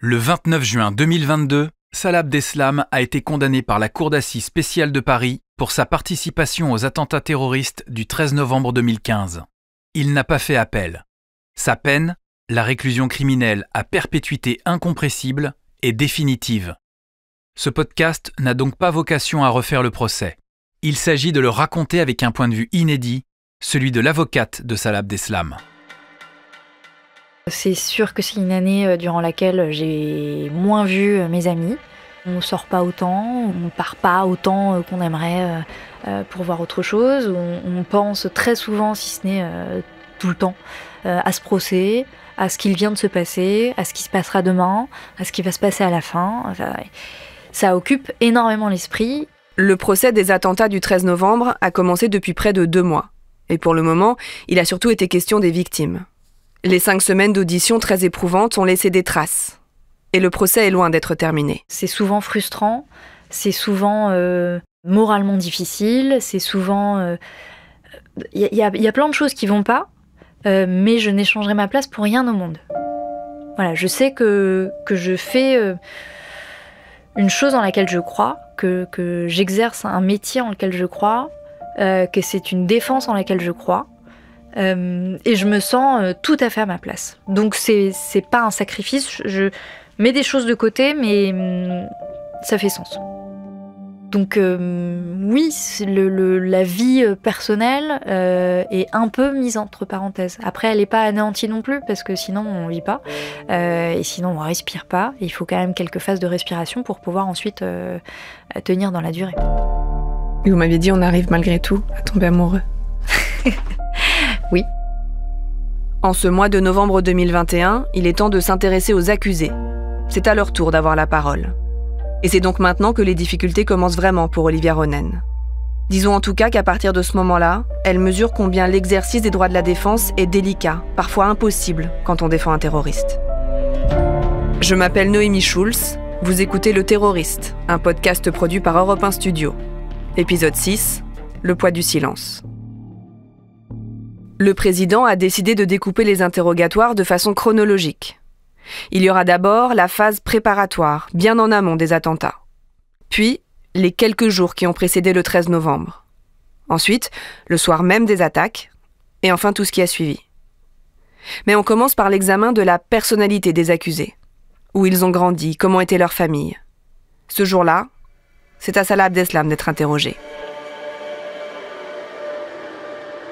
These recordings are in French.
Le 29 juin 2022, Salah Abdeslam a été condamné par la Cour d'assises spéciale de Paris pour sa participation aux attentats terroristes du 13 novembre 2015. Il n'a pas fait appel. Sa peine, la réclusion criminelle à perpétuité incompressible, est définitive. Ce podcast n'a donc pas vocation à refaire le procès. Il s'agit de le raconter avec un point de vue inédit, celui de l'avocate de Salah Abdeslam. C'est sûr que c'est une année durant laquelle j'ai moins vu mes amis. On ne sort pas autant, on ne part pas autant qu'on aimerait pour voir autre chose. On pense très souvent, si ce n'est tout le temps, à ce procès, à ce qu'il vient de se passer, à ce qui se passera demain, à ce qui va se passer à la fin. Enfin, ça occupe énormément l'esprit. Le procès des attentats du 13 novembre a commencé depuis près de 2 mois. Et pour le moment, il a surtout été question des victimes. Les 5 semaines d'audition très éprouvantes ont laissé des traces. Et le procès est loin d'être terminé. C'est souvent frustrant, c'est souvent moralement difficile, c'est souvent... Il y a plein de choses qui vont pas, mais je n'échangerai ma place pour rien au monde. Voilà, je sais que je fais une chose dans laquelle je crois, que j'exerce un métier en lequel je crois, que c'est une défense en laquelle je crois. Et je me sens tout à fait à ma place. Donc c'est pas un sacrifice, je mets des choses de côté, mais ça fait sens. Donc oui, la vie personnelle est un peu mise entre parenthèses. Après, elle n'est pas anéantie non plus, parce que sinon on vit pas, et sinon on respire pas. Et il faut quand même quelques phases de respiration pour pouvoir ensuite tenir dans la durée. Et vous m'aviez dit, on arrive malgré tout à tomber amoureux. Oui. En ce mois de novembre 2021, il est temps de s'intéresser aux accusés. C'est à leur tour d'avoir la parole. Et c'est donc maintenant que les difficultés commencent vraiment pour Olivia Ronen. Disons en tout cas qu'à partir de ce moment-là, elle mesure combien l'exercice des droits de la défense est délicat, parfois impossible, quand on défend un terroriste. Je m'appelle Noémie Schulz, vous écoutez Le Terroriste, un podcast produit par Europe 1 Studio. Épisode 6, Le poids du silence. Le président a décidé de découper les interrogatoires de façon chronologique. Il y aura d'abord la phase préparatoire, bien en amont des attentats. Puis, les quelques jours qui ont précédé le 13 novembre. Ensuite, le soir même des attaques. Et enfin, tout ce qui a suivi. Mais on commence par l'examen de la personnalité des accusés. Où ils ont grandi, comment était leur famille. Ce jour-là, c'est à Salah Abdeslam d'être interrogé.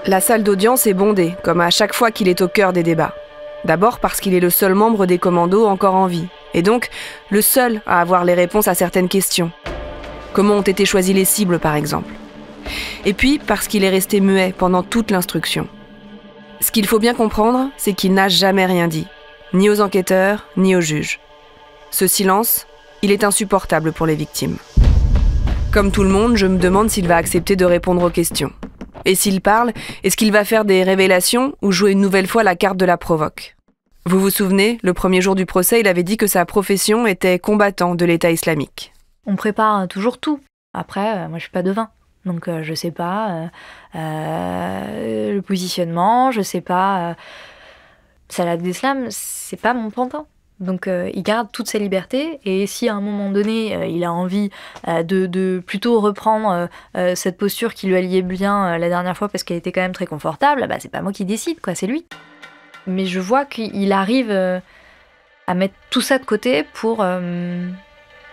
La salle d'audience est bondée, comme à chaque fois qu'il est au cœur des débats. D'abord parce qu'il est le seul membre des commandos encore en vie, et donc le seul à avoir les réponses à certaines questions. Comment ont été choisies les cibles, par exemple. Et puis parce qu'il est resté muet pendant toute l'instruction. Ce qu'il faut bien comprendre, c'est qu'il n'a jamais rien dit, ni aux enquêteurs, ni aux juges. Ce silence, il est insupportable pour les victimes. Comme tout le monde, je me demande s'il va accepter de répondre aux questions. Et s'il parle, est-ce qu'il va faire des révélations ou jouer une nouvelle fois la carte de la provoque ? Vous vous souvenez, le premier jour du procès, il avait dit que sa profession était combattant de l'État islamique. On prépare toujours tout. Après, moi je suis pas devin, donc je sais pas le positionnement, je sais pas... Salah Abdeslam, c'est pas mon pantin. Donc il garde toute sa liberté, et si à un moment donné il a envie de plutôt reprendre cette posture qui lui alliait bien la dernière fois parce qu'elle était quand même très confortable, bah, c'est pas moi qui décide, quoi, c'est lui. Mais je vois qu'il arrive à mettre tout ça de côté pour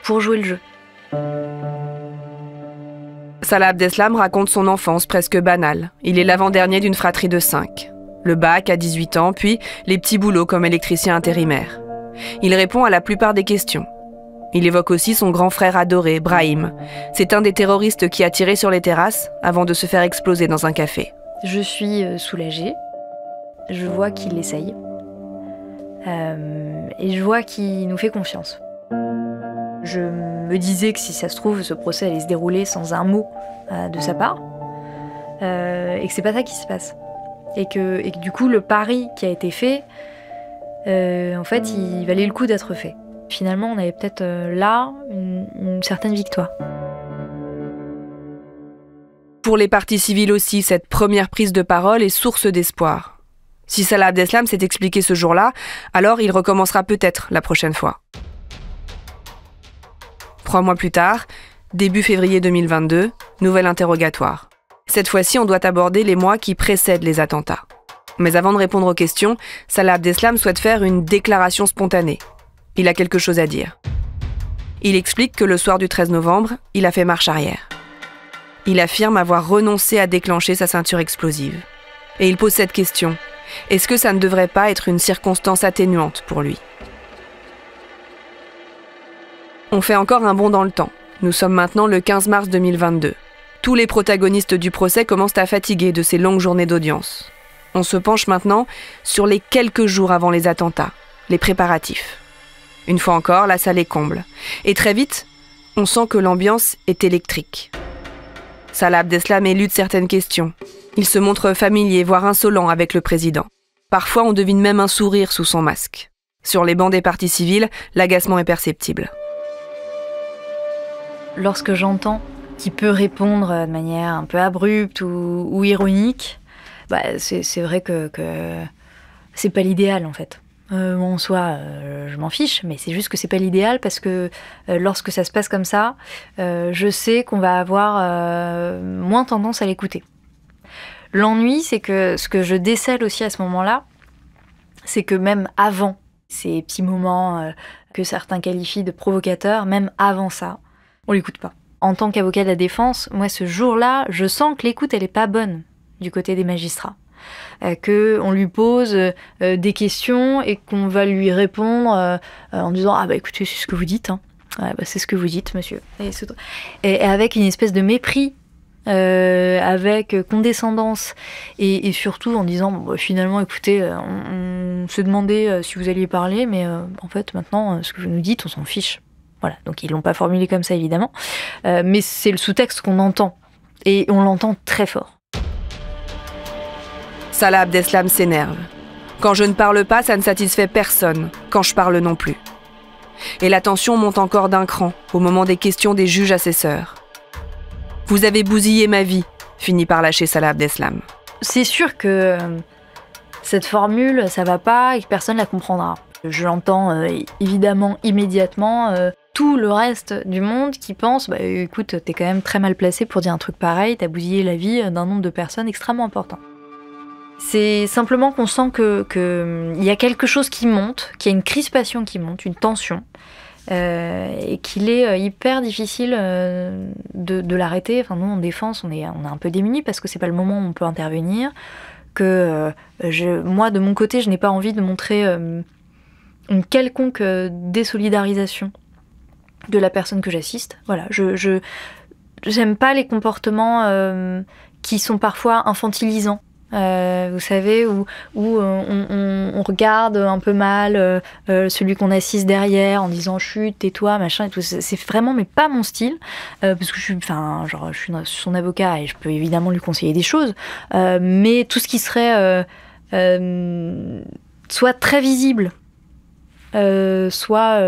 jouer le jeu. Salah Abdeslam raconte son enfance presque banale. Il est l'avant-dernier d'une fratrie de 5. Le bac à 18 ans, puis les petits boulots comme électricien intérimaire. Il répond à la plupart des questions. Il évoque aussi son grand frère adoré, Brahim. C'est un des terroristes qui a tiré sur les terrasses avant de se faire exploser dans un café. Je suis soulagée. Je vois qu'il essaye. Et je vois qu'il nous fait confiance. Je me disais que si ça se trouve, ce procès allait se dérouler sans un mot de sa part. Et que c'est pas ça qui se passe. Et que du coup, le pari qui a été fait... en fait, il valait le coup d'être fait. Finalement, on avait peut-être là une certaine victoire. Pour les parties civiles aussi, cette première prise de parole est source d'espoir. Si Salah Abdeslam s'est expliqué ce jour-là, alors il recommencera peut-être la prochaine fois. 3 mois plus tard, début février 2022, nouvel interrogatoire. Cette fois-ci, on doit aborder les mois qui précèdent les attentats. Mais avant de répondre aux questions, Salah Abdeslam souhaite faire une déclaration spontanée. Il a quelque chose à dire. Il explique que le soir du 13 novembre, il a fait marche arrière. Il affirme avoir renoncé à déclencher sa ceinture explosive. Et il pose cette question. Est-ce que ça ne devrait pas être une circonstance atténuante pour lui ? On fait encore un bond dans le temps. Nous sommes maintenant le 15 mars 2022. Tous les protagonistes du procès commencent à fatiguer de ces longues journées d'audience. On se penche maintenant sur les quelques jours avant les attentats, les préparatifs. Une fois encore, la salle est comble. Et très vite, on sent que l'ambiance est électrique. Salah Abdeslam élude certaines questions. Il se montre familier, voire insolent avec le président. Parfois, on devine même un sourire sous son masque. Sur les bancs des parties civiles, l'agacement est perceptible. Lorsque j'entends qu'il peut répondre de manière un peu abrupte ou ironique, c'est vrai que c'est pas l'idéal en fait. En soi, je m'en fiche, mais c'est juste que c'est pas l'idéal parce que lorsque ça se passe comme ça, je sais qu'on va avoir moins tendance à l'écouter. L'ennui, c'est que ce que je décèle aussi à ce moment-là, c'est que même avant ces petits moments que certains qualifient de provocateurs, même avant ça, on l'écoute pas. En tant qu'avocat de la défense, moi ce jour-là, je sens que l'écoute elle est pas bonne du côté des magistrats. Qu'on lui pose des questions et qu'on va lui répondre en disant « Ah bah écoutez, c'est ce que vous dites, hein. Ouais, bah, c'est ce que vous dites, monsieur. » Et avec une espèce de mépris, avec condescendance et surtout en disant bon, finalement écoutez, on se demandait si vous alliez parler, mais en fait maintenant ce que vous nous dites, on s'en fiche. Voilà, donc ils l'ont pas formulé comme ça évidemment, mais c'est le sous-texte qu'on entend et on l'entend très fort. Salah Abdeslam s'énerve. Quand je ne parle pas, ça ne satisfait personne. Quand je parle non plus. Et la tension monte encore d'un cran au moment des questions des juges assesseurs. Vous avez bousillé ma vie, finit par lâcher Salah Abdeslam. C'est sûr que cette formule, ça va pas et que personne la comprendra. Je l'entends évidemment immédiatement. Tout le reste du monde qui pense écoute, t'es quand même très mal placé pour dire un truc pareil, t'as bousillé la vie d'un nombre de personnes extrêmement important. C'est simplement qu'on sent que y a quelque chose qui monte, qu'il y a une crispation qui monte, une tension, et qu'il est hyper difficile de l'arrêter. Enfin, nous, en défense, on est un peu démunis parce que c'est pas le moment où on peut intervenir. Moi, de mon côté, je n'ai pas envie de montrer une quelconque désolidarisation de la personne que j'assiste. Voilà, j'aime pas les comportements qui sont parfois infantilisants. Vous savez, où on regarde un peu mal celui qu'on assiste derrière en disant chut, tais-toi, machin et tout. C'est vraiment mais pas mon style parce que je suis son avocat et je peux évidemment lui conseiller des choses, mais tout ce qui serait soit très visible, soit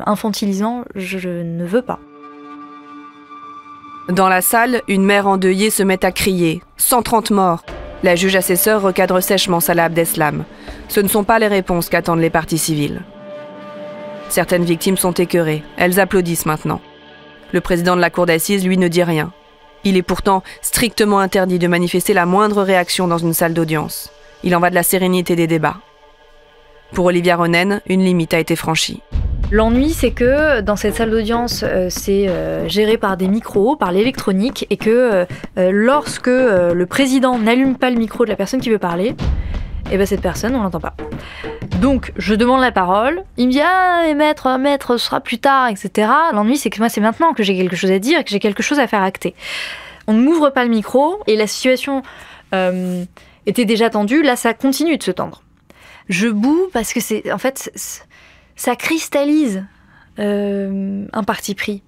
infantilisant, je ne veux pas. Dans la salle, une mère endeuillée se met à crier « 130 morts !» La juge assesseur recadre sèchement Salah Abdeslam. Ce ne sont pas les réponses qu'attendent les parties civiles. Certaines victimes sont écœurées. Elles applaudissent maintenant. Le président de la cour d'assises, lui, ne dit rien. Il est pourtant strictement interdit de manifester la moindre réaction dans une salle d'audience. Il en va de la sérénité des débats. Pour Olivia Ronen, une limite a été franchie. L'ennui, c'est que dans cette salle d'audience, c'est géré par des micros, par l'électronique, et que lorsque le président n'allume pas le micro de la personne qui veut parler, et ben cette personne, on l'entend pas. Donc, je demande la parole, il me dit « Ah, maître, ce sera plus tard, etc. » L'ennui, c'est que moi, c'est maintenant que j'ai quelque chose à dire, que j'ai quelque chose à faire acter. On ne m'ouvre pas le micro, et la situation était déjà tendue, là, ça continue de se tendre. Je boue parce que c'est... En fait, ça cristallise un parti pris.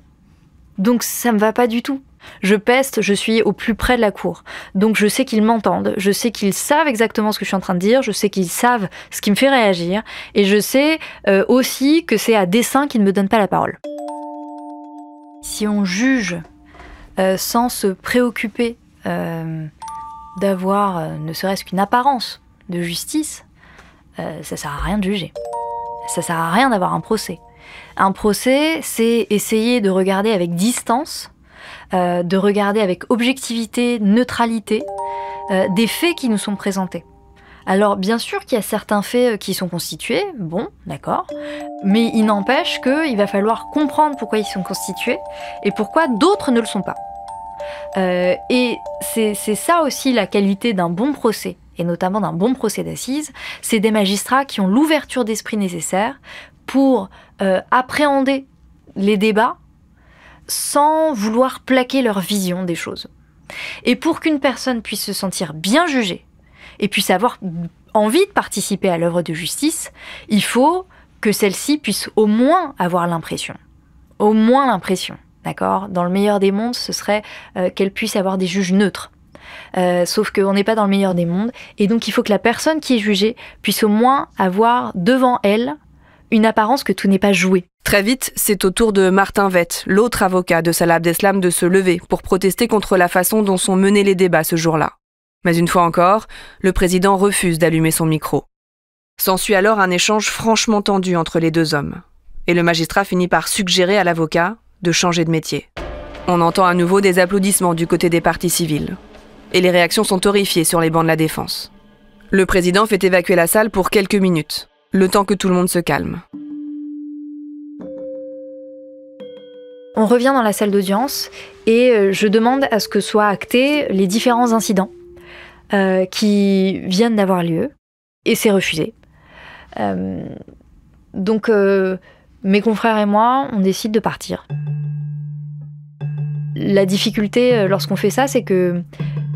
Donc ça me va pas du tout. Je peste, je suis au plus près de la cour. Donc je sais qu'ils m'entendent, je sais qu'ils savent exactement ce que je suis en train de dire, je sais qu'ils savent ce qui me fait réagir, et je sais aussi que c'est à dessein qu'ils ne me donnent pas la parole. Si on juge sans se préoccuper d'avoir ne serait-ce qu'une apparence de justice, ça sert à rien de juger. Ça sert à rien d'avoir un procès. Un procès, c'est essayer de regarder avec distance, de regarder avec objectivité, neutralité, des faits qui nous sont présentés. Alors, bien sûr qu'il y a certains faits qui sont constitués, bon, d'accord, mais il n'empêche qu'il va falloir comprendre pourquoi ils sont constitués et pourquoi d'autres ne le sont pas. Et c'est ça aussi la qualité d'un bon procès, et notamment d'un bon procès d'assises, c'est des magistrats qui ont l'ouverture d'esprit nécessaire pour appréhender les débats sans vouloir plaquer leur vision des choses. Et pour qu'une personne puisse se sentir bien jugée et puisse avoir envie de participer à l'œuvre de justice, il faut que celle-ci puisse au moins avoir l'impression. Au moins l'impression, d'accord ? Dans le meilleur des mondes, ce serait qu'elle puisse avoir des juges neutres. Sauf qu'on n'est pas dans le meilleur des mondes, et donc il faut que la personne qui est jugée puisse au moins avoir devant elle une apparence que tout n'est pas joué. Très vite, c'est au tour de Martin Vett, l'autre avocat de Salah Abdeslam, de se lever pour protester contre la façon dont sont menés les débats ce jour-là. Mais une fois encore, le président refuse d'allumer son micro. S'ensuit alors un échange franchement tendu entre les deux hommes. Et le magistrat finit par suggérer à l'avocat de changer de métier. On entend à nouveau des applaudissements du côté des parties civiles. Et les réactions sont horrifiées sur les bancs de la défense. Le président fait évacuer la salle pour quelques minutes, le temps que tout le monde se calme. On revient dans la salle d'audience et je demande à ce que soient actés les différents incidents qui viennent d'avoir lieu, et c'est refusé. Donc mes confrères et moi, on décide de partir. La difficulté lorsqu'on fait ça, c'est que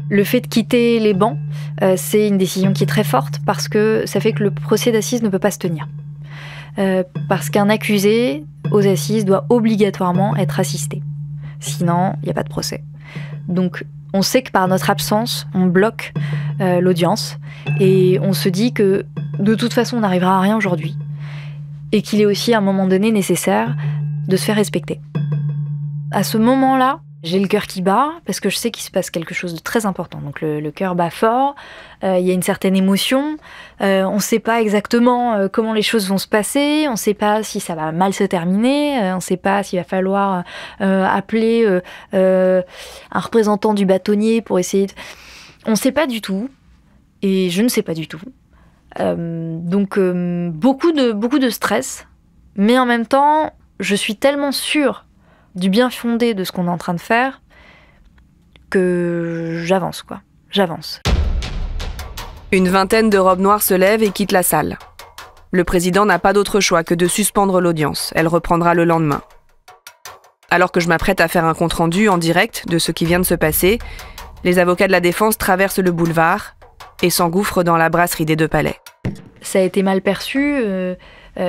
le fait de quitter les bancs, c'est une décision qui est très forte parce que ça fait que le procès d'assises ne peut pas se tenir. Parce qu'un accusé aux assises doit obligatoirement être assisté. Sinon, il n'y a pas de procès. Donc, on sait que par notre absence, on bloque l'audience et on se dit que de toute façon, on n'arrivera à rien aujourd'hui et qu'il est aussi à un moment donné nécessaire de se faire respecter. À ce moment-là, j'ai le cœur qui bat parce que je sais qu'il se passe quelque chose de très important. Donc le cœur bat fort, il y a une certaine émotion, on ne sait pas exactement comment les choses vont se passer, on ne sait pas si ça va mal se terminer, on ne sait pas s'il va falloir appeler un représentant du bâtonnier pour essayer de... On ne sait pas du tout, et je ne sais pas du tout. Donc beaucoup de stress, mais en même temps, je suis tellement sûre du bien fondé de ce qu'on est en train de faire, que j'avance. Une vingtaine de robes noires se lèvent et quittent la salle. Le président n'a pas d'autre choix que de suspendre l'audience. Elle reprendra le lendemain. Alors que je m'apprête à faire un compte-rendu en direct de ce qui vient de se passer, les avocats de la défense traversent le boulevard et s'engouffrent dans la brasserie des Deux Palais. Ça a été mal perçu.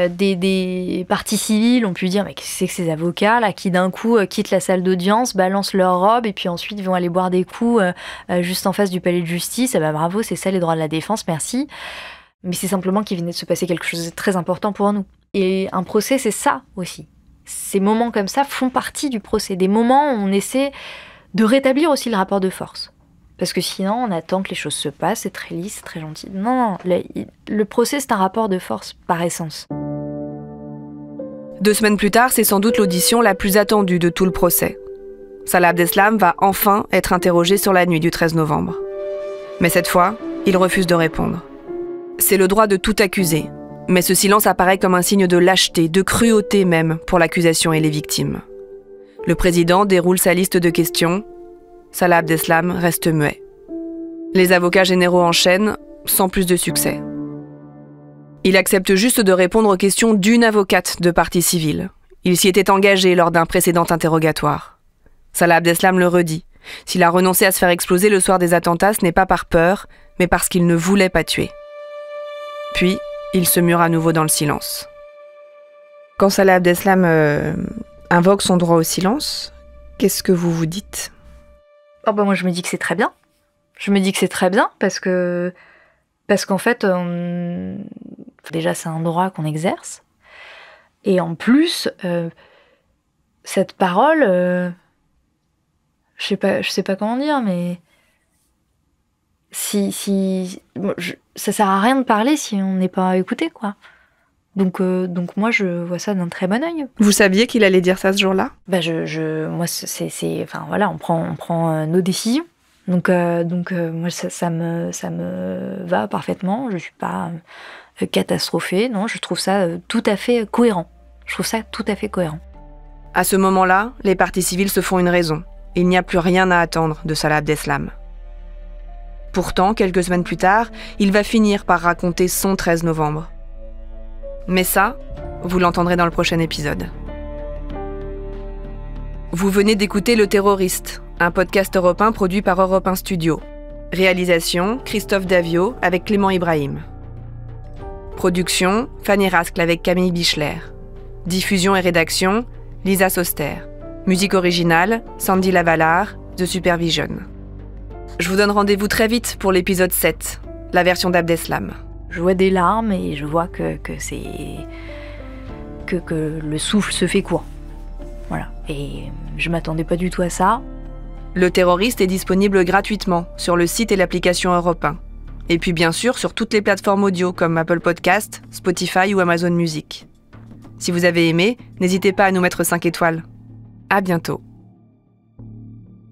Des parties civiles ont pu dire mais qu'est-ce que c'est que ces avocats là qui d'un coup quittent la salle d'audience, balancent leurs robes et puis ensuite vont aller boire des coups juste en face du palais de justice. Ah bah bravo, c'est ça les droits de la défense, merci. Mais c'est simplement qu'il venait de se passer quelque chose de très important pour nous. Et un procès, c'est ça aussi. Ces moments comme ça font partie du procès, des moments où on essaie de rétablir aussi le rapport de force. Parce que sinon, on attend que les choses se passent, c'est très lisse, c'est très gentil. Non, le procès, c'est un rapport de force par essence. 2 semaines plus tard, c'est sans doute l'audition la plus attendue de tout le procès. Salah Abdeslam va enfin être interrogé sur la nuit du 13 novembre. Mais cette fois, il refuse de répondre. C'est le droit de tout accuser, mais ce silence apparaît comme un signe de lâcheté, de cruauté même, pour l'accusation et les victimes. Le président déroule sa liste de questions. Salah Abdeslam reste muet. Les avocats généraux enchaînent, sans plus de succès. Il accepte juste de répondre aux questions d'une avocate de partie civile. Il s'y était engagé lors d'un précédent interrogatoire. Salah Abdeslam le redit. S'il a renoncé à se faire exploser le soir des attentats, ce n'est pas par peur, mais parce qu'il ne voulait pas tuer. Puis, il se mure à nouveau dans le silence. Quand Salah Abdeslam invoque son droit au silence, qu'est-ce que vous vous dites ? Oh bah moi je me dis que c'est très bien. Je me dis que c'est très bien parce qu'en fait, déjà c'est un droit qu'on exerce. Et en plus, cette parole, je sais pas comment dire, mais ça sert à rien de parler si on n'est pas écouté, quoi. Donc moi, je vois ça d'un très bon œil. Vous saviez qu'il allait dire ça ce jour-là ? Moi, enfin voilà, on prend nos décisions. Donc moi, ça me va parfaitement. Je suis pas catastrophée. Non, je trouve ça tout à fait cohérent. À ce moment-là, les parties civiles se font une raison. Il n'y a plus rien à attendre de Salah Abdeslam. Pourtant, quelques semaines plus tard, il va finir par raconter son 13 novembre. Mais ça, vous l'entendrez dans le prochain épisode. Vous venez d'écouter Le Terroriste, un podcast européen produit par Europe 1 Studio. Réalisation, Christophe Davio avec Clément Ibrahim. Production, Fanny Rascle avec Camille Bichler. Diffusion et rédaction, Lisa Soster. Musique originale, Sandy Lavallard, The Supervision. Je vous donne rendez-vous très vite pour l'épisode 7, la version d'Abdeslam. Je vois des larmes et je vois que le souffle se fait court. Voilà. Et je m'attendais pas du tout à ça. Le Terroriste est disponible gratuitement sur le site et l'application Europe 1. Et puis bien sûr sur toutes les plateformes audio comme Apple Podcast, Spotify ou Amazon Music. Si vous avez aimé, n'hésitez pas à nous mettre 5 étoiles. À bientôt.